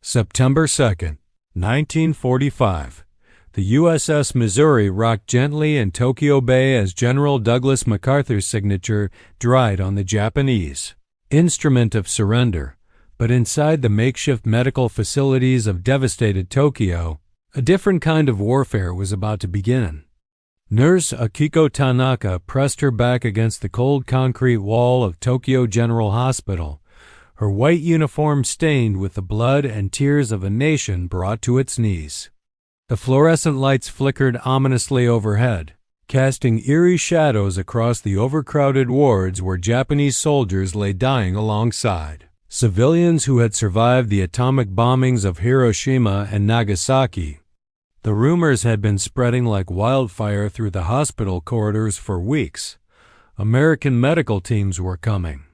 September 2nd, 1945. The USS Missouri rocked gently in Tokyo Bay as General Douglas MacArthur's signature dried on the Japanese instrument of surrender. But inside the makeshift medical facilities of devastated Tokyo, a different kind of warfare was about to begin. Nurse Akiko Tanaka pressed her back against the cold concrete wall of Tokyo General Hospital, her white uniform stained with the blood and tears of a nation brought to its knees. The fluorescent lights flickered ominously overhead, casting eerie shadows across the overcrowded wards where Japanese soldiers lay dying alongside civilians who had survived the atomic bombings of Hiroshima and Nagasaki. The rumors had been spreading like wildfire through the hospital corridors for weeks. American medical teams were coming.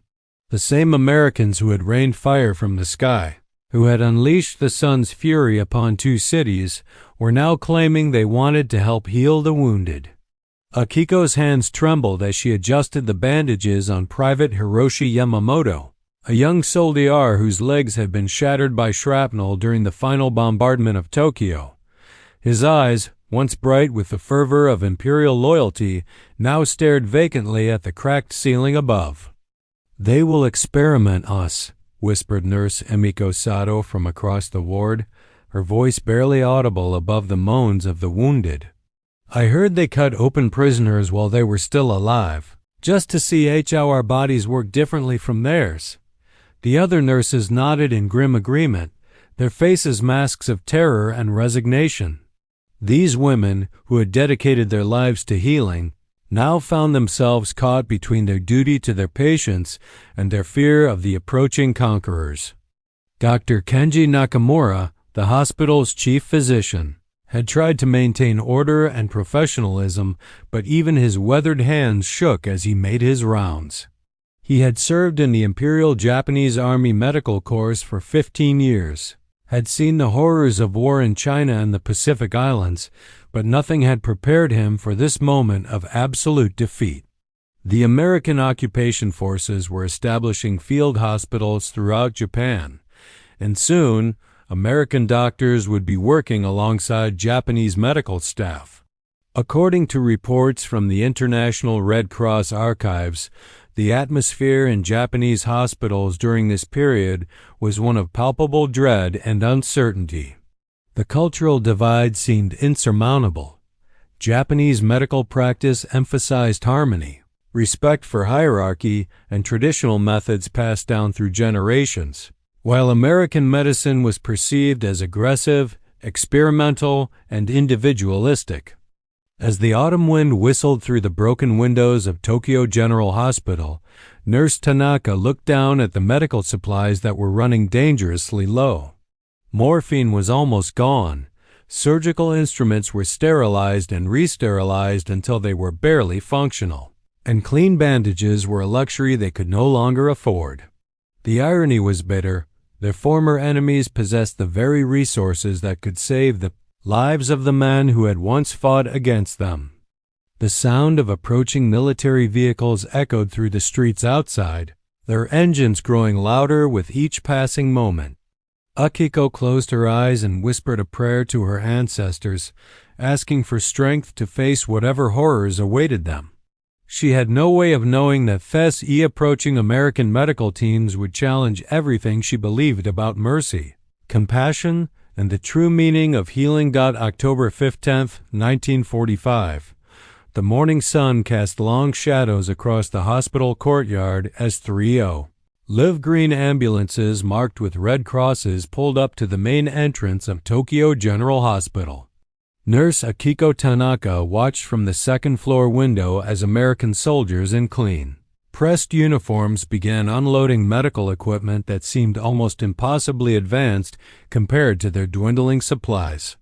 The same Americans who had rained fire from the sky, who had unleashed the sun's fury upon two cities, were now claiming they wanted to help heal the wounded. Akiko's hands trembled as she adjusted the bandages on Private Hiroshi Yamamoto, a young soldier whose legs had been shattered by shrapnel during the final bombardment of Tokyo. His eyes, once bright with the fervor of imperial loyalty, now stared vacantly at the cracked ceiling above. "They will experiment us," whispered Nurse Emiko Sato from across the ward, her voice barely audible above the moans of the wounded. "I heard they cut open prisoners while they were still alive, just to see how our bodies work differently from theirs." The other nurses nodded in grim agreement, their faces masks of terror and resignation. These women, who had dedicated their lives to healing, now found themselves caught between their duty to their patients and their fear of the approaching conquerors. Dr. Kenji Nakamura, the hospital's chief physician, had tried to maintain order and professionalism, but even his weathered hands shook as he made his rounds. He had served in the Imperial Japanese Army Medical Corps for 15 years, had seen the horrors of war in China and the Pacific Islands, but nothing had prepared him for this moment of absolute defeat. The American occupation forces were establishing field hospitals throughout Japan, and soon American doctors would be working alongside Japanese medical staff. According to reports from the International Red Cross archives, the atmosphere in Japanese hospitals during this period was one of palpable dread and uncertainty. The cultural divide seemed insurmountable. Japanese medical practice emphasized harmony, respect for hierarchy, and traditional methods passed down through generations, while American medicine was perceived as aggressive, experimental, and individualistic. As the autumn wind whistled through the broken windows of Tokyo General Hospital, Nurse Tanaka looked down at the medical supplies that were running dangerously low. Morphine was almost gone. Surgical instruments were sterilized and re-sterilized until they were barely functional, and clean bandages were a luxury they could no longer afford. The irony was bitter. Their former enemies possessed the very resources that could save the lives of the men who had once fought against them. The sound of approaching military vehicles echoed through the streets outside, their engines growing louder with each passing moment. Akiko closed her eyes and whispered a prayer to her ancestors, asking for strength to face whatever horrors awaited them. She had no way of knowing that approaching American medical teams would challenge everything she believed about mercy, compassion, and the true meaning of healing. October 15, 1945. The morning sun cast long shadows across the hospital courtyard as 3 live green ambulances marked with red crosses pulled up to the main entrance of Tokyo General Hospital. Nurse Akiko Tanaka watched from the second-floor window as American soldiers in clean, pressed uniforms began unloading medical equipment that seemed almost impossibly advanced compared to their dwindling supplies.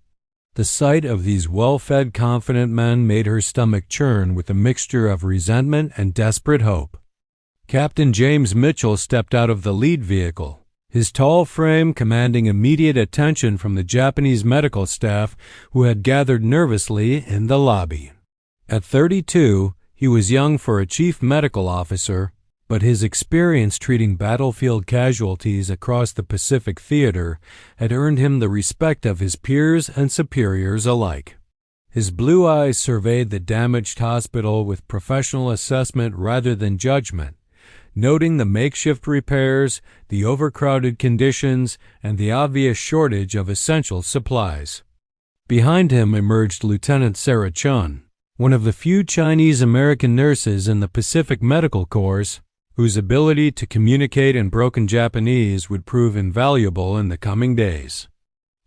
The sight of these well-fed, confident men made her stomach churn with a mixture of resentment and desperate hope. Captain James Mitchell stepped out of the lead vehicle, his tall frame commanding immediate attention from the Japanese medical staff who had gathered nervously in the lobby. At 32, he was young for a chief medical officer, but his experience treating battlefield casualties across the Pacific Theater had earned him the respect of his peers and superiors alike. His blue eyes surveyed the damaged hospital with professional assessment rather than judgment, noting the makeshift repairs, the overcrowded conditions, and the obvious shortage of essential supplies. Behind him emerged Lieutenant Sarah Chun, one of the few Chinese-American nurses in the Pacific Medical Corps whose ability to communicate in broken Japanese would prove invaluable in the coming days.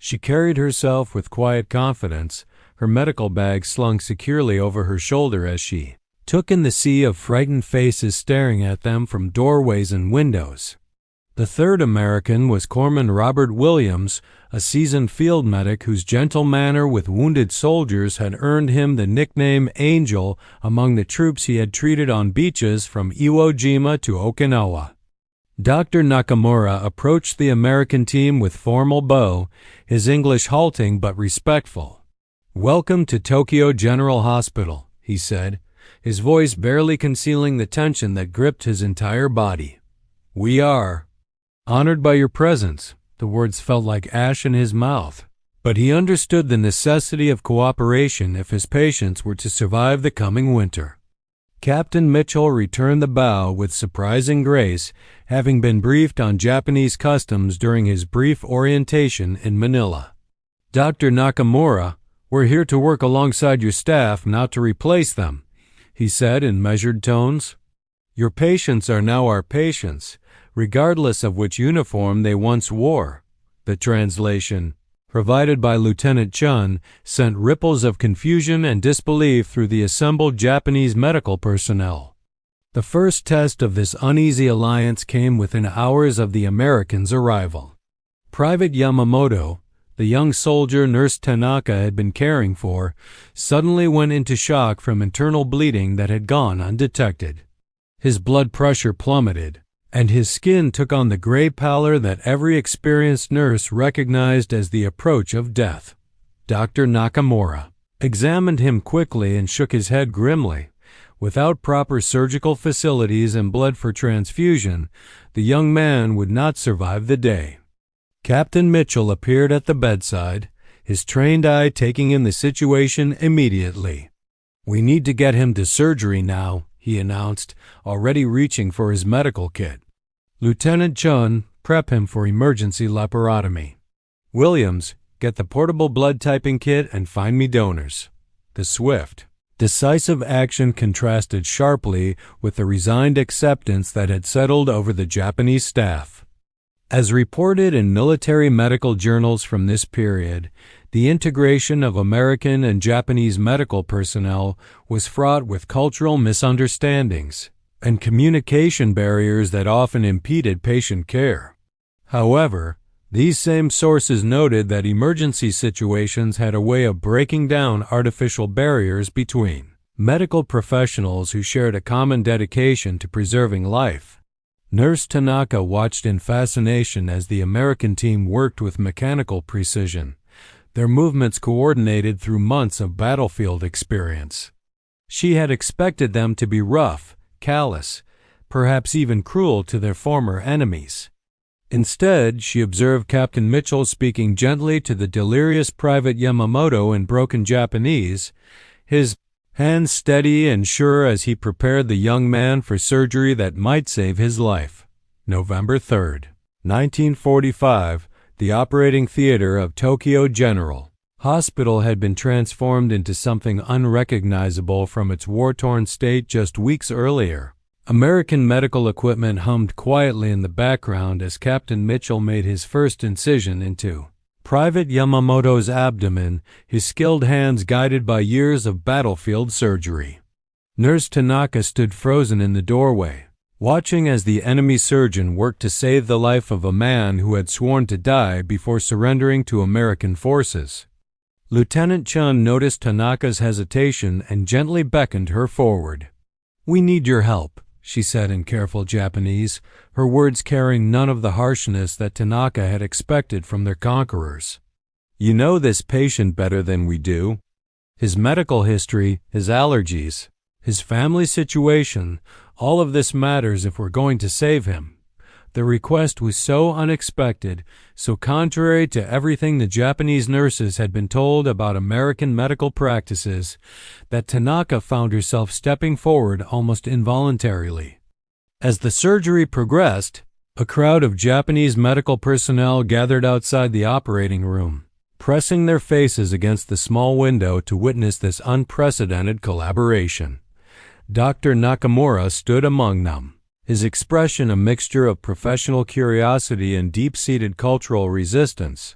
She carried herself with quiet confidence, her medical bag slung securely over her shoulder as she took in the sea of frightened faces staring at them from doorways and windows. The third American was Corpsman Robert Williams, a seasoned field medic whose gentle manner with wounded soldiers had earned him the nickname Angel among the troops he had treated on beaches from Iwo Jima to Okinawa. Dr. Nakamura approached the American team with formal bow, his English halting but respectful. "Welcome to Tokyo General Hospital," he said, his voice barely concealing the tension that gripped his entire body. "We are honored by your presence." The words felt like ash in his mouth, but he understood the necessity of cooperation if his patients were to survive the coming winter. Captain Mitchell returned the bow with surprising grace, having been briefed on Japanese customs during his brief orientation in Manila. "Dr. Nakamura, we're here to work alongside your staff, not to replace them," he said in measured tones. "Your patients are now our patients, regardless of which uniform they once wore." The translation, provided by Lieutenant Chun, sent ripples of confusion and disbelief through the assembled Japanese medical personnel. The first test of this uneasy alliance came within hours of the Americans' arrival. Private Yamamoto, the young soldier Nurse Tanaka had been caring for, suddenly went into shock from internal bleeding that had gone undetected. His blood pressure plummeted, and his skin took on the gray pallor that every experienced nurse recognized as the approach of death. Dr. Nakamura examined him quickly and shook his head grimly. Without proper surgical facilities and blood for transfusion, the young man would not survive the day. Captain Mitchell appeared at the bedside, his trained eye taking in the situation immediately. "We need to get him to surgery now," he announced, already reaching for his medical kit. "Lieutenant Chun, prep him for emergency laparotomy. Williams, get the portable blood typing kit and find me donors." The swift, decisive action contrasted sharply with the resigned acceptance that had settled over the Japanese staff. As reported in military medical journals from this period, the integration of American and Japanese medical personnel was fraught with cultural misunderstandings and communication barriers that often impeded patient care. However, these same sources noted that emergency situations had a way of breaking down artificial barriers between medical professionals who shared a common dedication to preserving life. Nurse Tanaka watched in fascination as the American team worked with mechanical precision, their movements coordinated through months of battlefield experience. She had expected them to be rough, callous, perhaps even cruel to their former enemies. Instead, she observed Captain Mitchell speaking gently to the delirious Private Yamamoto in broken Japanese, his hands steady and sure as he prepared the young man for surgery that might save his life. November 3, 1945, the operating theater of Tokyo General Hospital had been transformed into something unrecognizable from its war-torn state just weeks earlier. American medical equipment hummed quietly in the background as Captain Mitchell made his first incision into Private Yamamoto's abdomen, his skilled hands guided by years of battlefield surgery. Nurse Tanaka stood frozen in the doorway, watching as the enemy surgeon worked to save the life of a man who had sworn to die before surrendering to American forces. Lieutenant Chun noticed Tanaka's hesitation and gently beckoned her forward. "We need your help," she said in careful Japanese, her words carrying none of the harshness that Tanaka had expected from their conquerors. "You know this patient better than we do. His medical history, his allergies, his family situation, All of this matters if we're going to save him. The request was so unexpected, so contrary to everything the Japanese nurses had been told about American medical practices, that Tanaka found herself stepping forward almost involuntarily. As the surgery progressed, a crowd of Japanese medical personnel gathered outside the operating room, pressing their faces against the small window to witness this unprecedented collaboration. Dr. Nakamura stood among them, his expression a mixture of professional curiosity and deep-seated cultural resistance.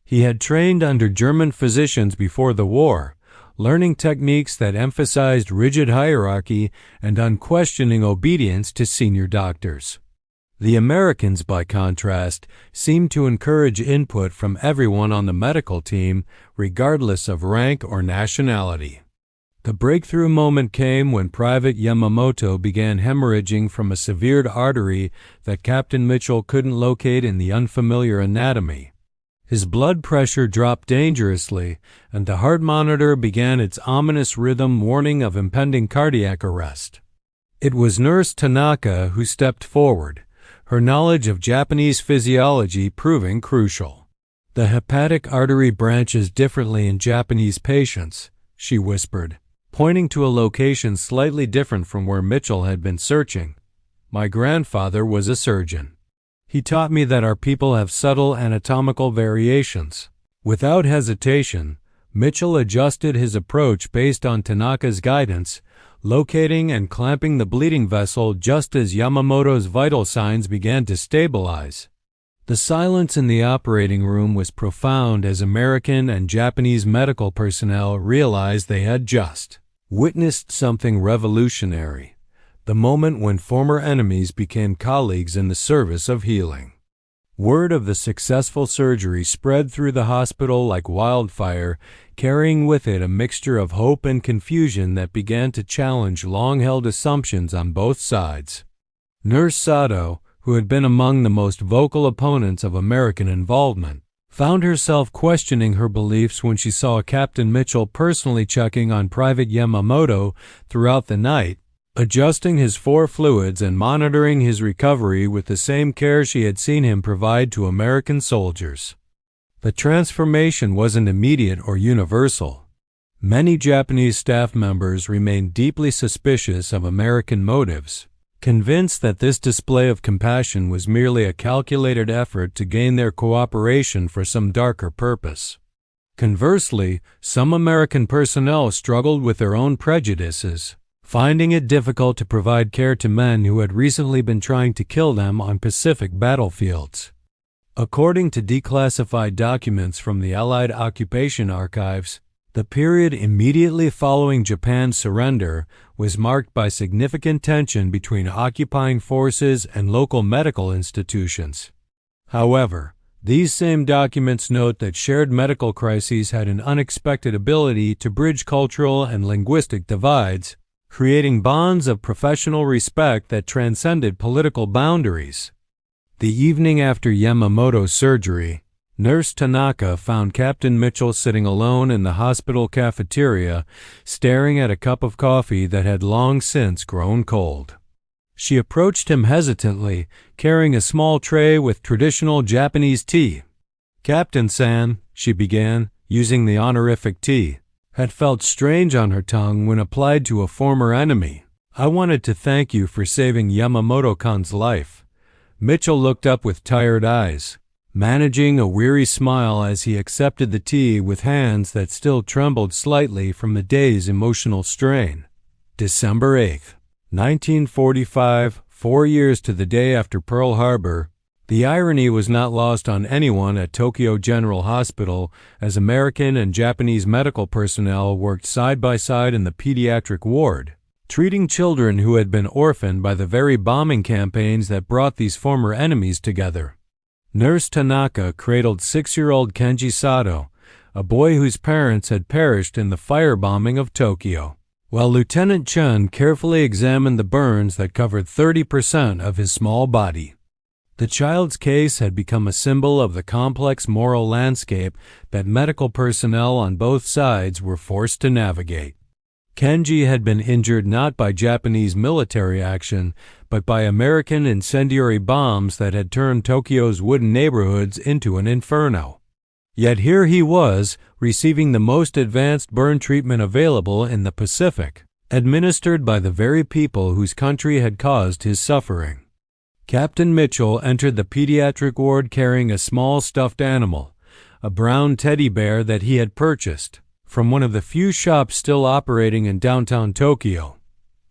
He had trained under German physicians before the war, learning techniques that emphasized rigid hierarchy and unquestioning obedience to senior doctors. The Americans, by contrast, seemed to encourage input from everyone on the medical team, regardless of rank or nationality. The breakthrough moment came when Private Yamamoto began hemorrhaging from a severed artery that Captain Mitchell couldn't locate in the unfamiliar anatomy. His blood pressure dropped dangerously, and the heart monitor began its ominous rhythm warning of impending cardiac arrest. It was Nurse Tanaka who stepped forward, her knowledge of Japanese physiology proving crucial. "The hepatic artery branches differently in Japanese patients," she whispered, pointing to a location slightly different from where Mitchell had been searching. "My grandfather was a surgeon. He taught me that our people have subtle anatomical variations." Without hesitation, Mitchell adjusted his approach based on Tanaka's guidance, locating and clamping the bleeding vessel just as Yamamoto's vital signs began to stabilize. The silence in the operating room was profound as American and Japanese medical personnel realized they had just witnessed something revolutionary, the moment when former enemies became colleagues in the service of healing. Word of the successful surgery spread through the hospital like wildfire, carrying with it a mixture of hope and confusion that began to challenge long-held assumptions on both sides. Nurse Sato, who had been among the most vocal opponents of American involvement, found herself questioning her beliefs when she saw Captain Mitchell personally checking on Private Yamamoto throughout the night, adjusting his 4 fluids and monitoring his recovery with the same care she had seen him provide to American soldiers. The transformation wasn't immediate or universal. Many Japanese staff members remained deeply suspicious of American motives, convinced that this display of compassion was merely a calculated effort to gain their cooperation for some darker purpose. Conversely, some American personnel struggled with their own prejudices, finding it difficult to provide care to men who had recently been trying to kill them on Pacific battlefields. According to declassified documents from the Allied occupation archives, the period immediately following Japan's surrender was marked by significant tension between occupying forces and local medical institutions. However, these same documents note that shared medical crises had an unexpected ability to bridge cultural and linguistic divides, creating bonds of professional respect that transcended political boundaries. The evening after Yamamoto's surgery, Nurse Tanaka found Captain Mitchell sitting alone in the hospital cafeteria, staring at a cup of coffee that had long since grown cold. She approached him hesitantly, carrying a small tray with traditional Japanese tea. "Captain-san," she began, using the honorific T, had felt strange on her tongue when applied to a former enemy. "I wanted to thank you for saving Yamamoto-kun's life." Mitchell looked up with tired eyes, managing a weary smile as he accepted the tea with hands that still trembled slightly from the day's emotional strain. December 8th, 1945, 4 years to the day after Pearl Harbor. The irony was not lost on anyone at Tokyo General Hospital as American and Japanese medical personnel worked side by side in the pediatric ward, treating children who had been orphaned by the very bombing campaigns that brought these former enemies together. Nurse Tanaka cradled 6-year-old Kenji Sato, a boy whose parents had perished in the firebombing of Tokyo, while Lieutenant Chun carefully examined the burns that covered 30% of his small body. The child's case had become a symbol of the complex moral landscape that medical personnel on both sides were forced to navigate. Kenji had been injured not by Japanese military action, but by American incendiary bombs that had turned Tokyo's wooden neighborhoods into an inferno. Yet here he was, receiving the most advanced burn treatment available in the Pacific, administered by the very people whose country had caused his suffering. Captain Mitchell entered the pediatric ward carrying a small stuffed animal, a brown teddy bear that he had purchased from one of the few shops still operating in downtown Tokyo.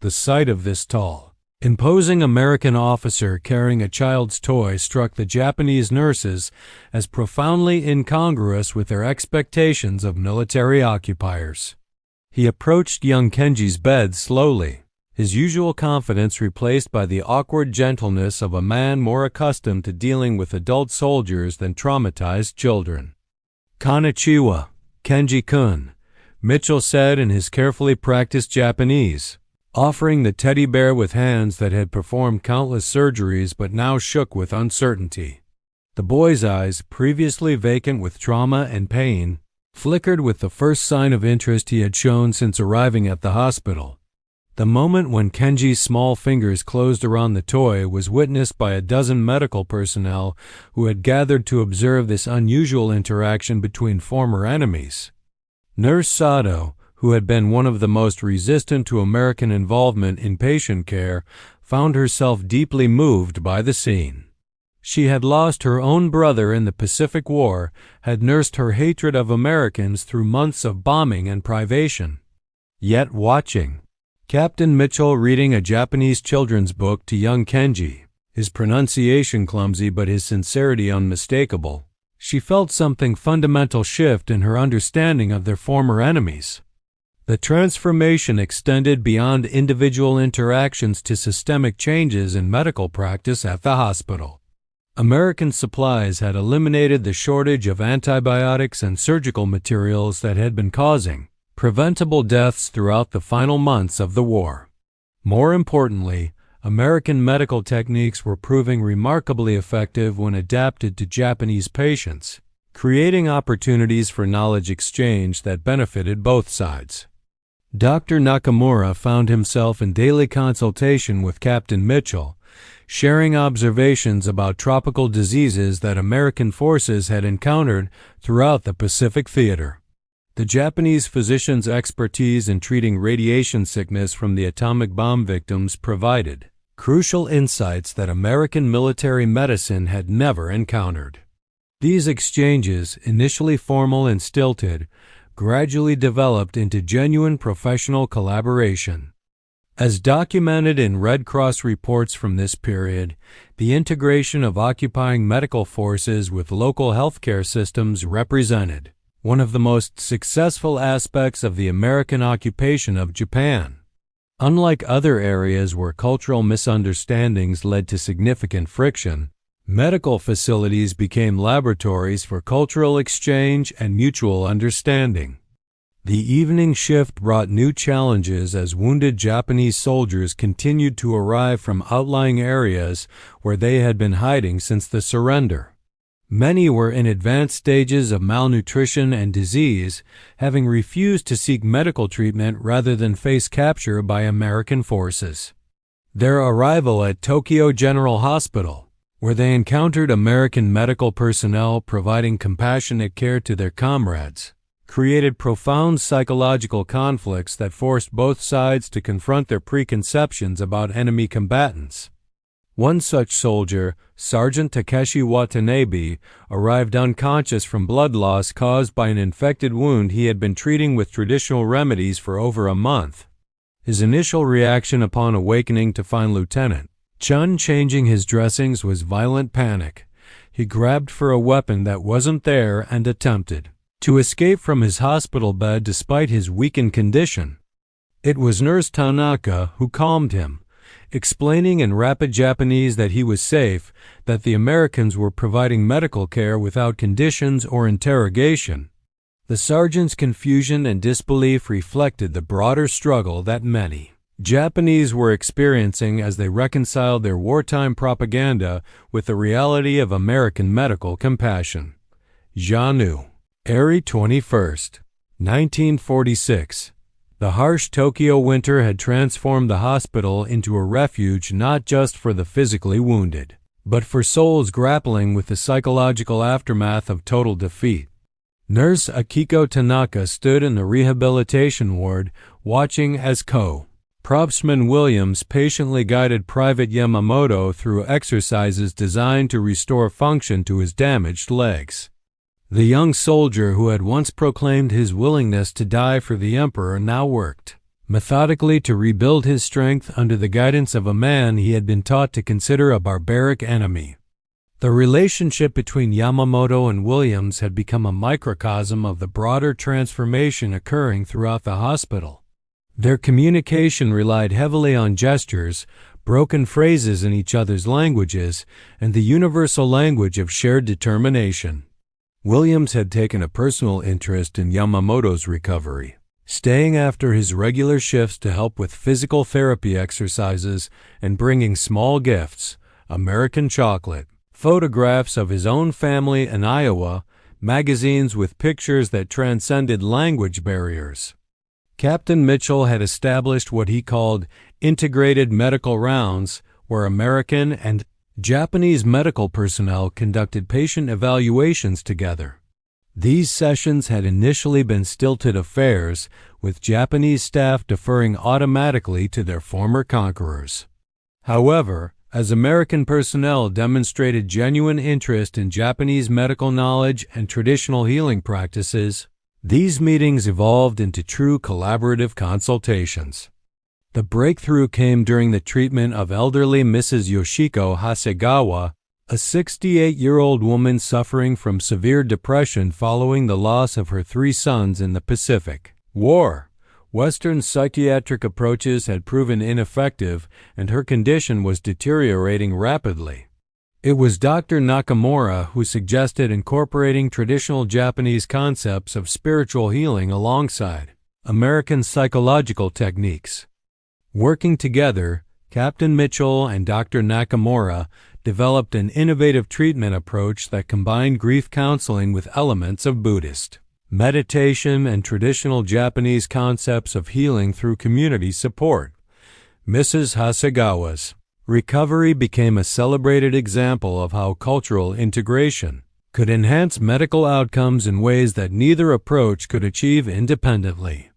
The sight of this tall, imposing American officer carrying a child's toy struck the Japanese nurses as profoundly incongruous with their expectations of military occupiers. He approached young Kenji's bed slowly, his usual confidence replaced by the awkward gentleness of a man more accustomed to dealing with adult soldiers than traumatized children. "Konnichiwa, Kenji-kun," Mitchell said in his carefully practiced Japanese, offering the teddy bear with hands that had performed countless surgeries but now shook with uncertainty. The boy's eyes, previously vacant with trauma and pain, flickered with the first sign of interest he had shown since arriving at the hospital. The moment when Kenji's small fingers closed around the toy was witnessed by a dozen medical personnel who had gathered to observe this unusual interaction between former enemies. Nurse Sato, who had been one of the most resistant to American involvement in patient care, found herself deeply moved by the scene. She had lost her own brother in the Pacific War, had nursed her hatred of Americans through months of bombing and privation. Yet watching Captain Mitchell reading a Japanese children's book to young Kenji, his pronunciation clumsy but his sincerity unmistakable, she felt something fundamental shift in her understanding of their former enemies. The transformation extended beyond individual interactions to systemic changes in medical practice at the hospital. American supplies had eliminated the shortage of antibiotics and surgical materials that had been causing preventable deaths throughout the final months of the war. More importantly, American medical techniques were proving remarkably effective when adapted to Japanese patients, creating opportunities for knowledge exchange that benefited both sides. Dr. Nakamura found himself in daily consultation with Captain Mitchell, sharing observations about tropical diseases that American forces had encountered throughout the Pacific Theater. The Japanese physician's expertise in treating radiation sickness from the atomic bomb victims provided crucial insights that American military medicine had never encountered. These exchanges, initially formal and stilted, gradually developed into genuine professional collaboration. As documented in Red Cross reports from this period, the integration of occupying medical forces with local healthcare systems represented one of the most successful aspects of the American occupation of Japan. Unlike other areas where cultural misunderstandings led to significant friction, medical facilities became laboratories for cultural exchange and mutual understanding. The evening shift brought new challenges as wounded Japanese soldiers continued to arrive from outlying areas where they had been hiding since the surrender. Many were in advanced stages of malnutrition and disease, having refused to seek medical treatment rather than face capture by American forces. Their arrival at Tokyo General Hospital, where they encountered American medical personnel providing compassionate care to their comrades, created profound psychological conflicts that forced both sides to confront their preconceptions about enemy combatants. One such soldier, Sergeant Takeshi Watanabe, arrived unconscious from blood loss caused by an infected wound he had been treating with traditional remedies for over a month. His initial reaction upon awakening to find Lieutenant Chun changing his dressings was violent panic. He grabbed for a weapon that wasn't there and attempted to escape from his hospital bed despite his weakened condition. It was Nurse Tanaka who calmed him, explaining in rapid Japanese that he was safe, that the Americans were providing medical care without conditions or interrogation. The sergeant's confusion and disbelief reflected the broader struggle that many Japanese were experiencing as they reconciled their wartime propaganda with the reality of American medical compassion. Janu, Airy 21st, 1946. The harsh Tokyo winter had transformed the hospital into a refuge not just for the physically wounded, but for souls grappling with the psychological aftermath of total defeat. Nurse Akiko Tanaka stood in the rehabilitation ward, watching as Probstman Williams patiently guided Private Yamamoto through exercises designed to restore function to his damaged legs. The young soldier who had once proclaimed his willingness to die for the emperor now worked methodically to rebuild his strength under the guidance of a man he had been taught to consider a barbaric enemy. The relationship between Yamamoto and Williams had become a microcosm of the broader transformation occurring throughout the hospital. Their communication relied heavily on gestures, broken phrases in each other's languages, and the universal language of shared determination. Williams had taken a personal interest in Yamamoto's recovery, staying after his regular shifts to help with physical therapy exercises and bringing small gifts, American chocolate, photographs of his own family in Iowa, magazines with pictures that transcended language barriers. Captain Mitchell had established what he called integrated medical rounds, where American and Japanese medical personnel conducted patient evaluations together. These sessions had initially been stilted affairs, with Japanese staff deferring automatically to their former conquerors. However, as American personnel demonstrated genuine interest in Japanese medical knowledge and traditional healing practices, these meetings evolved into true collaborative consultations. The breakthrough came during the treatment of elderly Mrs. Yoshiko Hasegawa, a 68-year-old woman suffering from severe depression following the loss of her 3 sons in the Pacific War. Western psychiatric approaches had proven ineffective, and her condition was deteriorating rapidly. It was Dr. Nakamura who suggested incorporating traditional Japanese concepts of spiritual healing alongside American psychological techniques. Working together, Captain Mitchell and Dr. Nakamura developed an innovative treatment approach that combined grief counseling with elements of Buddhist meditation and traditional Japanese concepts of healing through community support. Mrs. Hasegawa's recovery became a celebrated example of how cultural integration could enhance medical outcomes in ways that neither approach could achieve independently.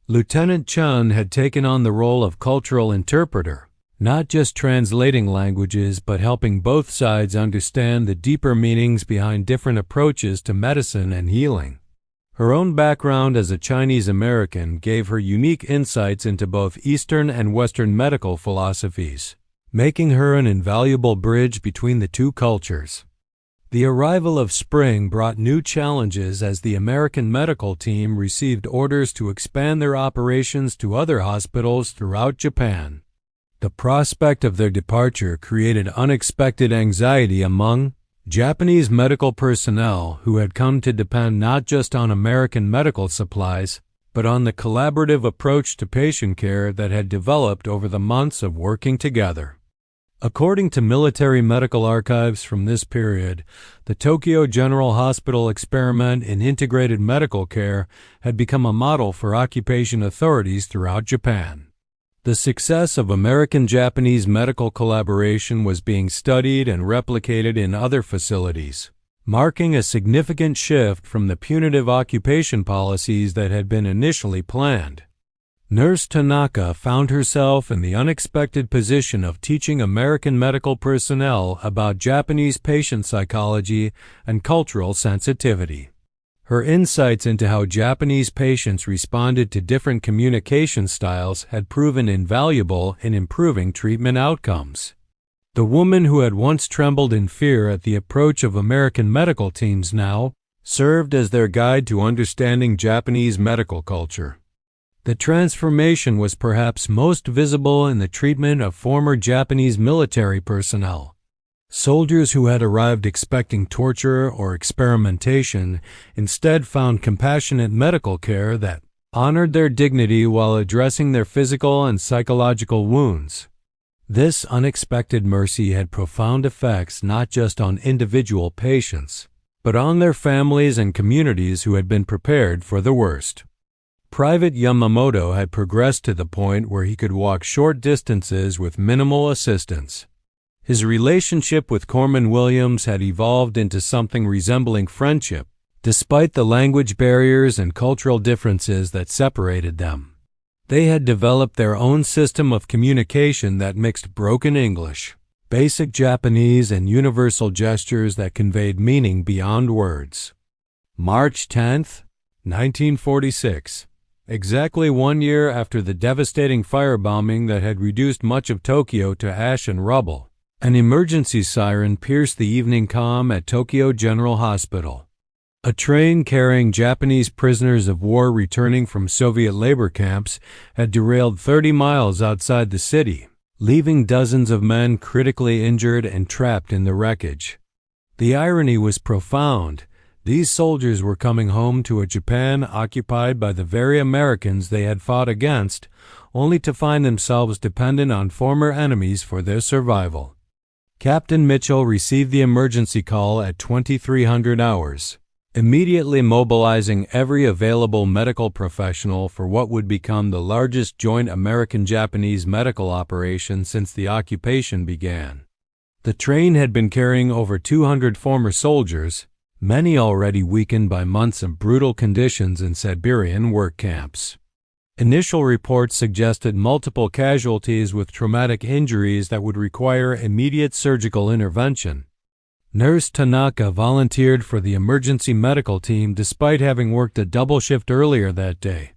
Lieutenant Chun had taken on the role of cultural interpreter, not just translating languages but helping both sides understand the deeper meanings behind different approaches to medicine and healing. Her own background as a Chinese American gave her unique insights into both Eastern and Western medical philosophies, making her an invaluable bridge between the two cultures. The arrival of spring brought new challenges as the American medical team received orders to expand their operations to other hospitals throughout Japan. The prospect of their departure created unexpected anxiety among Japanese medical personnel who had come to depend not just on American medical supplies, but on the collaborative approach to patient care that had developed over the months of working together. According to military medical archives from this period, the Tokyo General Hospital experiment in integrated medical care had become a model for occupation authorities throughout Japan. The success of American-Japanese medical collaboration was being studied and replicated in other facilities, marking a significant shift from the punitive occupation policies that had been initially planned. Nurse Tanaka found herself in the unexpected position of teaching American medical personnel about Japanese patient psychology and cultural sensitivity. Her insights into how Japanese patients responded to different communication styles had proven invaluable in improving treatment outcomes. The woman who had once trembled in fear at the approach of American medical teams now served as their guide to understanding Japanese medical culture. The transformation was perhaps most visible in the treatment of former Japanese military personnel. Soldiers who had arrived expecting torture or experimentation instead found compassionate medical care that honored their dignity while addressing their physical and psychological wounds. This unexpected mercy had profound effects not just on individual patients, but on their families and communities who had been prepared for the worst. Private Yamamoto had progressed to the point where he could walk short distances with minimal assistance. His relationship with Corman Williams had evolved into something resembling friendship, despite the language barriers and cultural differences that separated them. They had developed their own system of communication that mixed broken English, basic Japanese, and universal gestures that conveyed meaning beyond words. March 10, 1946. Exactly 1 year after the devastating firebombing that had reduced much of Tokyo to ash and rubble, an emergency siren pierced the evening calm at Tokyo General Hospital. A train carrying Japanese prisoners of war returning from Soviet labor camps had derailed 30 miles outside the city, leaving dozens of men critically injured and trapped in the wreckage. The irony was profound. These soldiers were coming home to a Japan occupied by the very Americans they had fought against, only to find themselves dependent on former enemies for their survival. Captain Mitchell received the emergency call at 2300 hours, immediately mobilizing every available medical professional for what would become the largest joint American-Japanese medical operation since the occupation began. The train had been carrying over 200 former soldiers, many already weakened by months of brutal conditions in Siberian work camps. Initial reports suggested multiple casualties with traumatic injuries that would require immediate surgical intervention. Nurse Tanaka volunteered for the emergency medical team despite having worked a double shift earlier that day.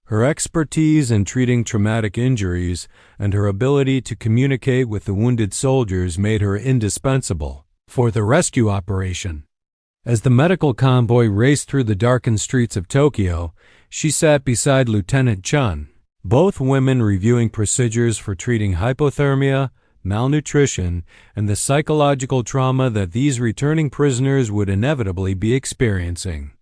Her expertise in treating traumatic injuries and her ability to communicate with the wounded soldiers made her indispensable for the rescue operation. As the medical convoy raced through the darkened streets of Tokyo, she sat beside Lieutenant Chun, both women reviewing procedures for treating hypothermia, malnutrition, and the psychological trauma that these returning prisoners would inevitably be experiencing.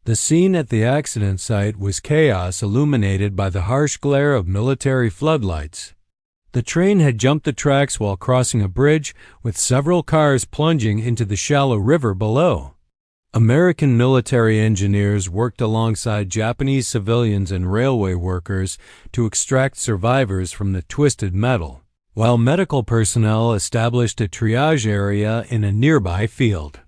The scene at the accident site was chaos illuminated by the harsh glare of military floodlights. The train had jumped the tracks while crossing a bridge, with several cars plunging into the shallow river below. American military engineers worked alongside Japanese civilians and railway workers to extract survivors from the twisted metal, while medical personnel established a triage area in a nearby field.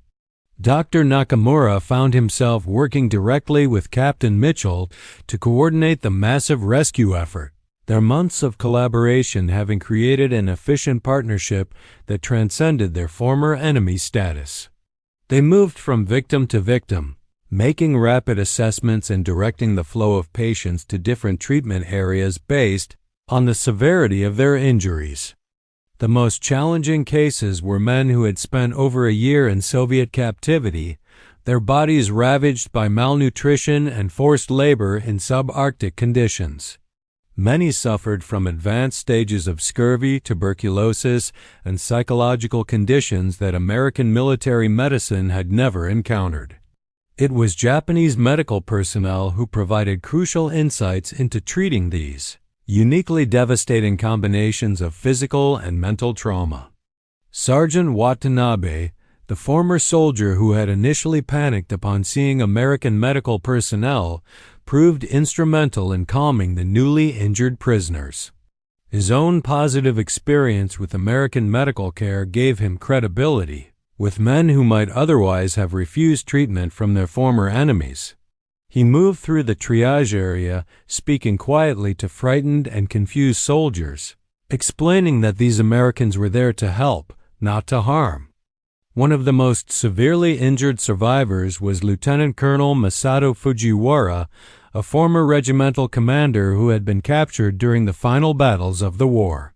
Dr. Nakamura found himself working directly with Captain Mitchell to coordinate the massive rescue effort, their months of collaboration having created an efficient partnership that transcended their former enemy status. They moved from victim to victim, making rapid assessments and directing the flow of patients to different treatment areas based on the severity of their injuries. The most challenging cases were men who had spent over a year in Soviet captivity, their bodies ravaged by malnutrition and forced labor in subarctic conditions. Many suffered from advanced stages of scurvy, tuberculosis, and psychological conditions that American military medicine had never encountered. It was Japanese medical personnel who provided crucial insights into treating these uniquely devastating combinations of physical and mental trauma. Sergeant Watanabe, the former soldier who had initially panicked upon seeing American medical personnel, proved instrumental in calming the newly injured prisoners. His own positive experience with American medical care gave him credibility with men who might otherwise have refused treatment from their former enemies. He moved through the triage area, speaking quietly to frightened and confused soldiers, explaining that these Americans were there to help, not to harm. One of the most severely injured survivors was Lieutenant Colonel Masato Fujiwara, a former regimental commander who had been captured during the final battles of the war.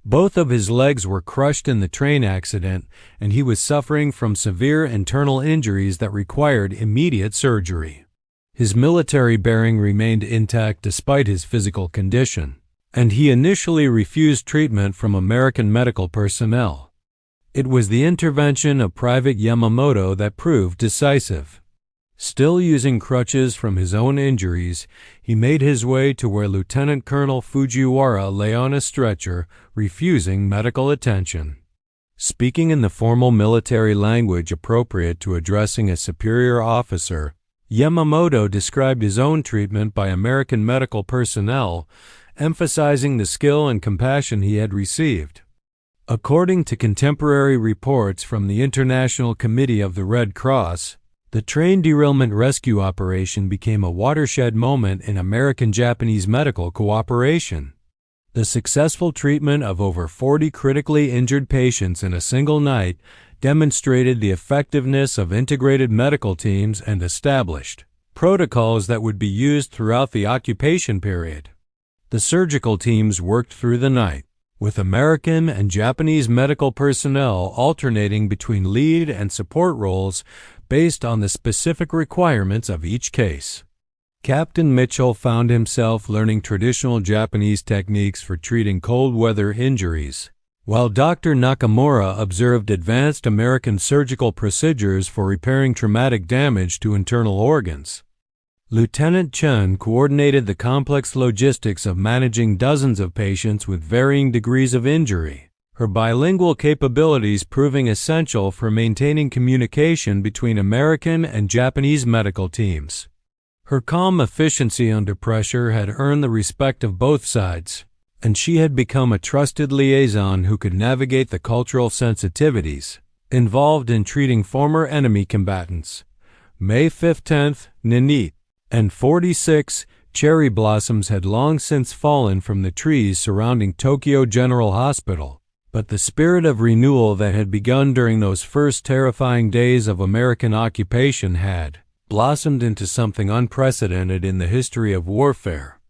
Both of his legs were crushed in the train accident, and he was suffering from severe internal injuries that required immediate surgery. His military bearing remained intact despite his physical condition, and he initially refused treatment from American medical personnel. It was the intervention of Private Yamamoto that proved decisive. Still using crutches from his own injuries, he made his way to where Lieutenant Colonel Fujiwara lay on a stretcher, refusing medical attention. Speaking in the formal military language appropriate to addressing a superior officer, Yamamoto described his own treatment by American medical personnel, emphasizing the skill and compassion he had received. According to contemporary reports from the International Committee of the Red Cross, the train derailment rescue operation became a watershed moment in American-Japanese medical cooperation. The successful treatment of over 40 critically injured patients in a single night demonstrated the effectiveness of integrated medical teams and established protocols that would be used throughout the occupation period. The surgical teams worked through the night, with American and Japanese medical personnel alternating between lead and support roles based on the specific requirements of each case. Captain Mitchell found himself learning traditional Japanese techniques for treating cold weather injuries, while Dr. Nakamura observed advanced American surgical procedures for repairing traumatic damage to internal organs. Lieutenant Chen coordinated the complex logistics of managing dozens of patients with varying degrees of injury, her bilingual capabilities proving essential for maintaining communication between American and Japanese medical teams. Her calm efficiency under pressure had earned the respect of both sides, and she had become a trusted liaison who could navigate the cultural sensitivities involved in treating former enemy combatants. May 15th, Ninit, and 46 cherry blossoms had long since fallen from the trees surrounding Tokyo General Hospital, but the spirit of renewal that had begun during those first terrifying days of American occupation had blossomed into something unprecedented in the history of warfare.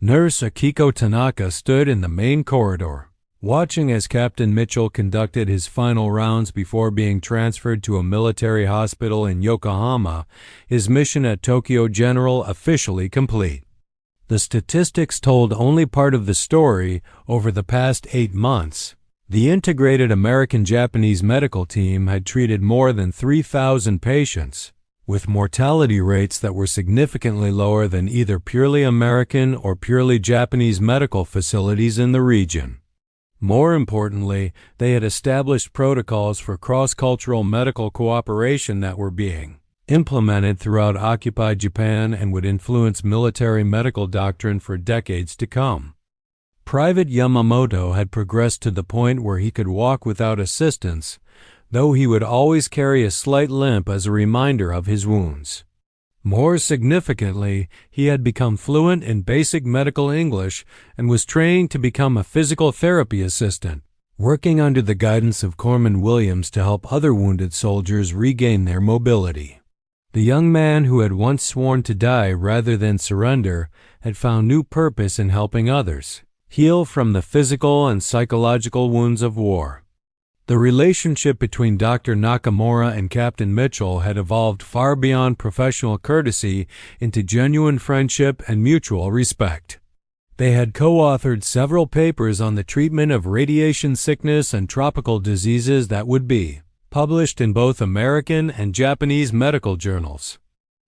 Nurse Akiko Tanaka stood in the main corridor, watching as Captain Mitchell conducted his final rounds before being transferred to a military hospital in Yokohama, his mission at Tokyo General officially complete. The statistics told only part of the story. Over the past 8 months, the integrated American-Japanese medical team had treated more than 3,000 patients, with mortality rates that were significantly lower than either purely American or purely Japanese medical facilities in the region. More importantly, they had established protocols for cross-cultural medical cooperation that were being implemented throughout occupied Japan and would influence military medical doctrine for decades to come. Private Yamamoto had progressed to the point where he could walk without assistance, though he would always carry a slight limp as a reminder of his wounds. More significantly, he had become fluent in basic medical English and was training to become a physical therapy assistant, working under the guidance of Corman Williams to help other wounded soldiers regain their mobility. The young man who had once sworn to die rather than surrender had found new purpose in helping others heal from the physical and psychological wounds of war. The relationship between Dr. Nakamura and Captain Mitchell had evolved far beyond professional courtesy into genuine friendship and mutual respect. They had co-authored several papers on the treatment of radiation sickness and tropical diseases that would be published in both American and Japanese medical journals.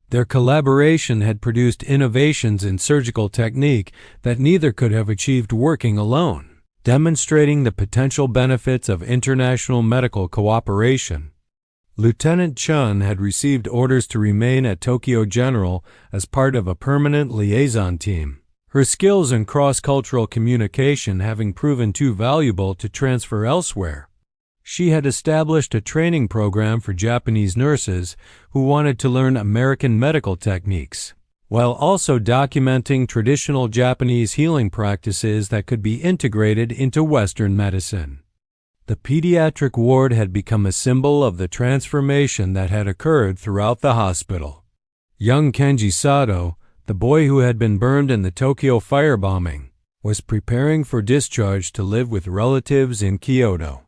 Their collaboration had produced innovations in surgical technique that neither could have achieved working alone, demonstrating the potential benefits of international medical cooperation. Lieutenant Chun had received orders to remain at Tokyo General as part of a permanent liaison team, her skills in cross-cultural communication having proven too valuable to transfer elsewhere. She had established a training program for Japanese nurses who wanted to learn American medical techniques, while also documenting traditional Japanese healing practices that could be integrated into Western medicine. The pediatric ward had become a symbol of the transformation that had occurred throughout the hospital. Young Kenji Sato, the boy who had been burned in the Tokyo firebombing, was preparing for discharge to live with relatives in Kyoto.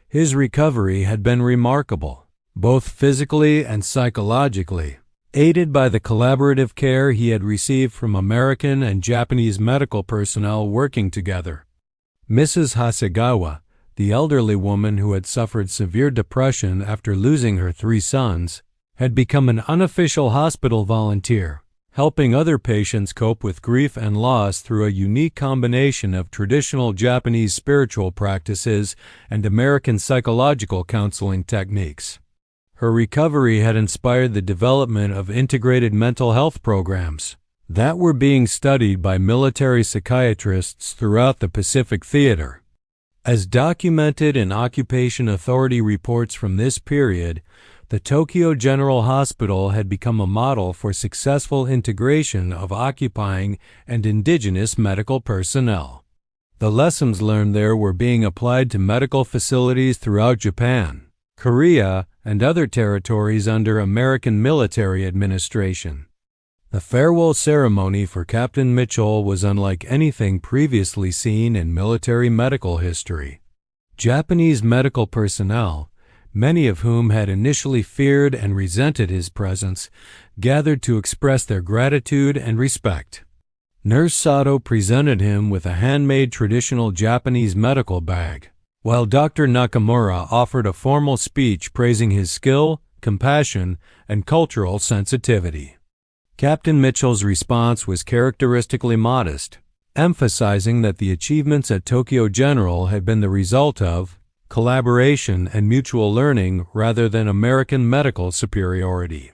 His recovery had been remarkable, both physically and psychologically, aided by the collaborative care he had received from American and Japanese medical personnel working together. Mrs. Hasegawa, the elderly woman who had suffered severe depression after losing her 3 sons, had become an unofficial hospital volunteer, helping other patients cope with grief and loss through a unique combination of traditional Japanese spiritual practices and American psychological counseling techniques. Her recovery had inspired the development of integrated mental health programs that were being studied by military psychiatrists throughout the Pacific Theater. As documented in Occupation Authority reports from this period, the Tokyo General Hospital had become a model for successful integration of occupying and indigenous medical personnel. The lessons learned there were being applied to medical facilities throughout Japan, Korea, and other territories under American military administration. The farewell ceremony for Captain Mitchell was unlike anything previously seen in military medical history. Japanese medical personnel, many of whom had initially feared and resented his presence, gathered to express their gratitude and respect. Nurse Sato presented him with a handmade traditional Japanese medical bag, while Dr. Nakamura offered a formal speech praising his skill, compassion, and cultural sensitivity. Captain Mitchell's response was characteristically modest, emphasizing that the achievements at Tokyo General had been the result of collaboration and mutual learning rather than American medical superiority.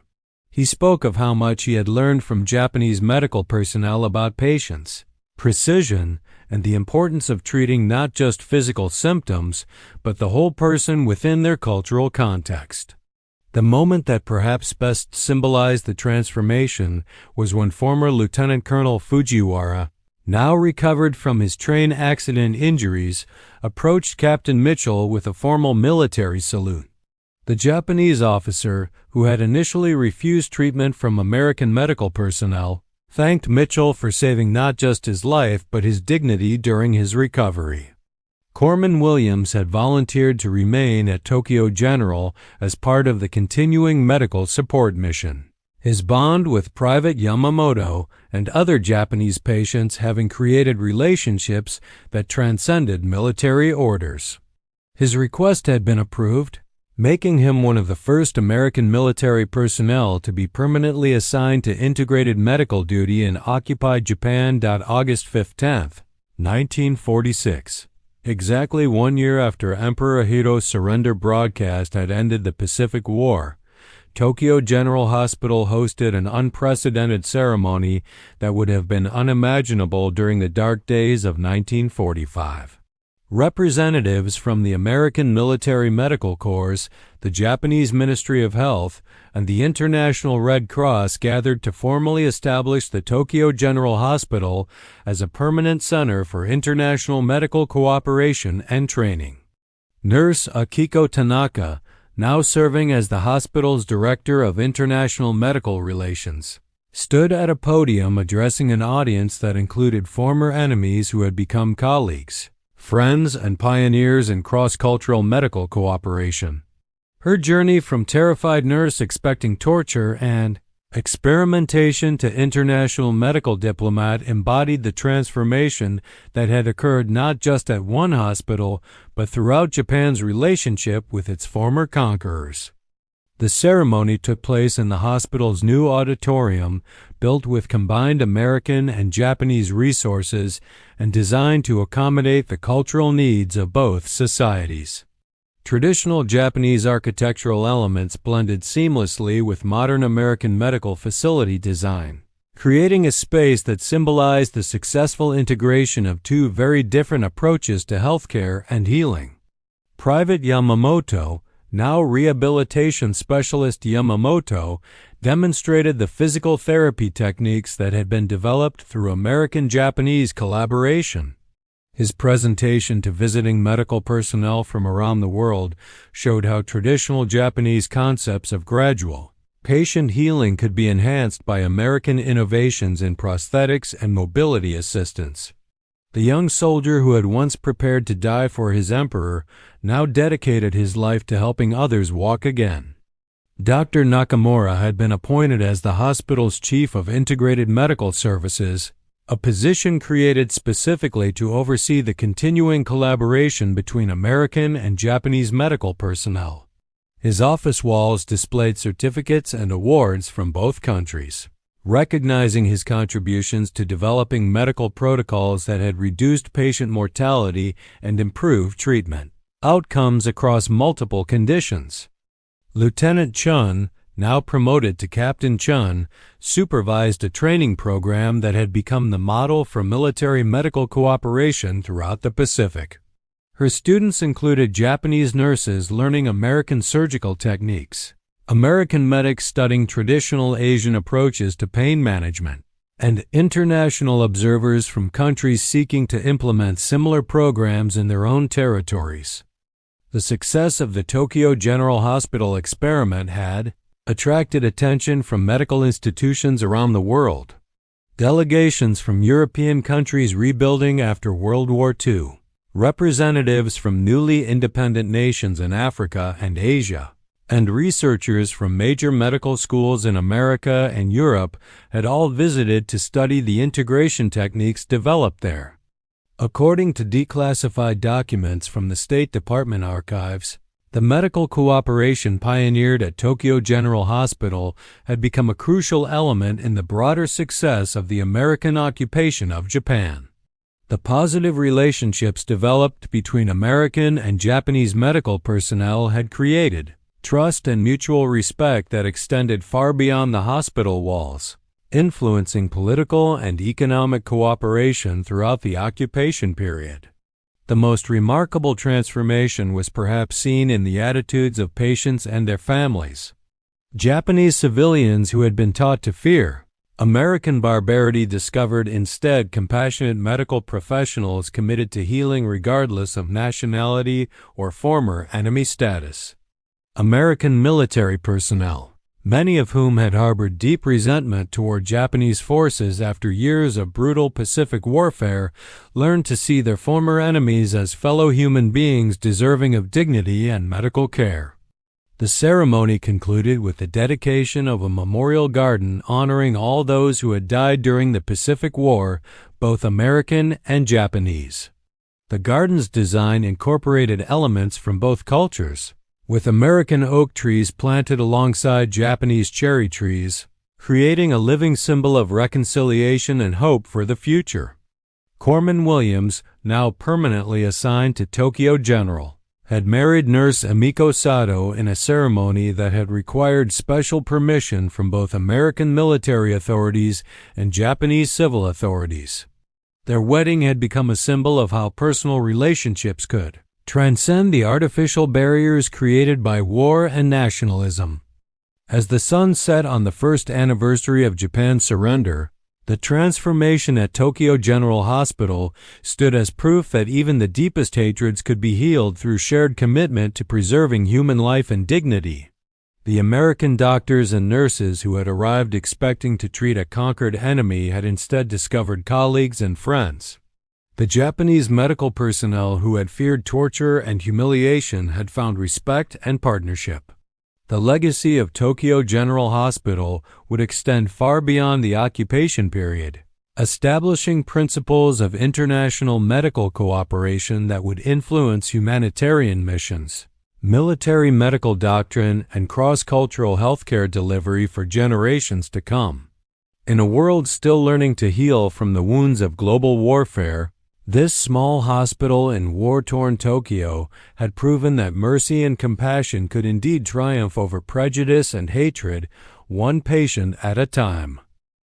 He spoke of how much he had learned from Japanese medical personnel about patience, precision, and the importance of treating not just physical symptoms, but the whole person within their cultural context. The moment that perhaps best symbolized the transformation was when former Lieutenant Colonel Fujiwara, now recovered from his train accident injuries, approached Captain Mitchell with a formal military salute. The Japanese officer, who had initially refused treatment from American medical personnel, thanked Mitchell for saving not just his life but his dignity during his recovery. Corman Williams had volunteered to remain at Tokyo General as part of the continuing medical support mission, his bond with Private Yamamoto and other Japanese patients having created relationships that transcended military orders. His request had been approved, making him one of the first American military personnel to be permanently assigned to integrated medical duty in occupied Japan. August 15, 1946. Exactly 1 year after Emperor Hiro's surrender broadcast had ended the Pacific War, Tokyo General Hospital hosted an unprecedented ceremony that would have been unimaginable during the dark days of 1945. Representatives from the American Military Medical Corps, the Japanese Ministry of Health, and the International Red Cross gathered to formally establish the Tokyo General Hospital as a permanent center for international medical cooperation and training. Nurse Akiko Tanaka, now serving as the hospital's Director of International Medical Relations, stood at a podium addressing an audience that included former enemies who had become colleagues, friends, and pioneers in cross-cultural medical cooperation. Her journey from terrified nurse expecting torture and experimentation to international medical diplomat embodied the transformation that had occurred not just at one hospital, but throughout Japan's relationship with its former conquerors. The ceremony took place in the hospital's new auditorium, built with combined American and Japanese resources and designed to accommodate the cultural needs of both societies. Traditional Japanese architectural elements blended seamlessly with modern American medical facility design, creating a space that symbolized the successful integration of two very different approaches to healthcare and healing. Private Yamamoto, now rehabilitation specialist Yamamoto, demonstrated the physical therapy techniques that had been developed through American-Japanese collaboration. His presentation to visiting medical personnel from around the world showed how traditional Japanese concepts of gradual, patient healing could be enhanced by American innovations in prosthetics and mobility assistance. The young soldier who had once prepared to die for his emperor now dedicated his life to helping others walk again. Dr. Nakamura had been appointed as the hospital's chief of integrated medical services, a position created specifically to oversee the continuing collaboration between American and Japanese medical personnel. His office walls displayed certificates and awards from both countries, recognizing his contributions to developing medical protocols that had reduced patient mortality and improved treatment outcomes across multiple conditions. Lieutenant Chun, now promoted to Captain Chun, supervised a training program that had become the model for military medical cooperation throughout the Pacific. Her students included Japanese nurses learning American surgical techniques, American medics studying traditional Asian approaches to pain management, and international observers from countries seeking to implement similar programs in their own territories. The success of the Tokyo General Hospital experiment had attracted attention from medical institutions around the world. Delegations from European countries rebuilding after World War II, representatives from newly independent nations in Africa and Asia, and researchers from major medical schools in America and Europe had all visited to study the integration techniques developed there. According to declassified documents from the State Department archives, the medical cooperation pioneered at Tokyo General Hospital had become a crucial element in the broader success of the American occupation of Japan. The positive relationships developed between American and Japanese medical personnel had created trust and mutual respect that extended far beyond the hospital walls, influencing political and economic cooperation throughout the occupation period. The most remarkable transformation was perhaps seen in the attitudes of patients and their families. Japanese civilians who had been taught to fear American barbarity discovered instead compassionate medical professionals committed to healing regardless of nationality or former enemy status. American military personnel, many of whom had harbored deep resentment toward Japanese forces after years of brutal Pacific warfare, learned to see their former enemies as fellow human beings deserving of dignity and medical care. The ceremony concluded with the dedication of a memorial garden honoring all those who had died during the Pacific War, both American and Japanese. The garden's design incorporated elements from both cultures, with American oak trees planted alongside Japanese cherry trees, creating a living symbol of reconciliation and hope for the future. Corman Williams, now permanently assigned to Tokyo General, had married nurse Emiko Sato in a ceremony that had required special permission from both American military authorities and Japanese civil authorities. Their wedding had become a symbol of how personal relationships could transcend the artificial barriers created by war and nationalism. As the sun set on the first anniversary of Japan's surrender, the transformation at Tokyo General Hospital stood as proof that even the deepest hatreds could be healed through shared commitment to preserving human life and dignity. The American doctors and nurses who had arrived expecting to treat a conquered enemy had instead discovered colleagues and friends. The Japanese medical personnel who had feared torture and humiliation had found respect and partnership. The legacy of Tokyo General Hospital would extend far beyond the occupation period, establishing principles of international medical cooperation that would influence humanitarian missions, military medical doctrine, and cross-cultural healthcare delivery for generations to come. In a world still learning to heal from the wounds of global warfare, this small hospital in war-torn Tokyo had proven that mercy and compassion could indeed triumph over prejudice and hatred, one patient at a time.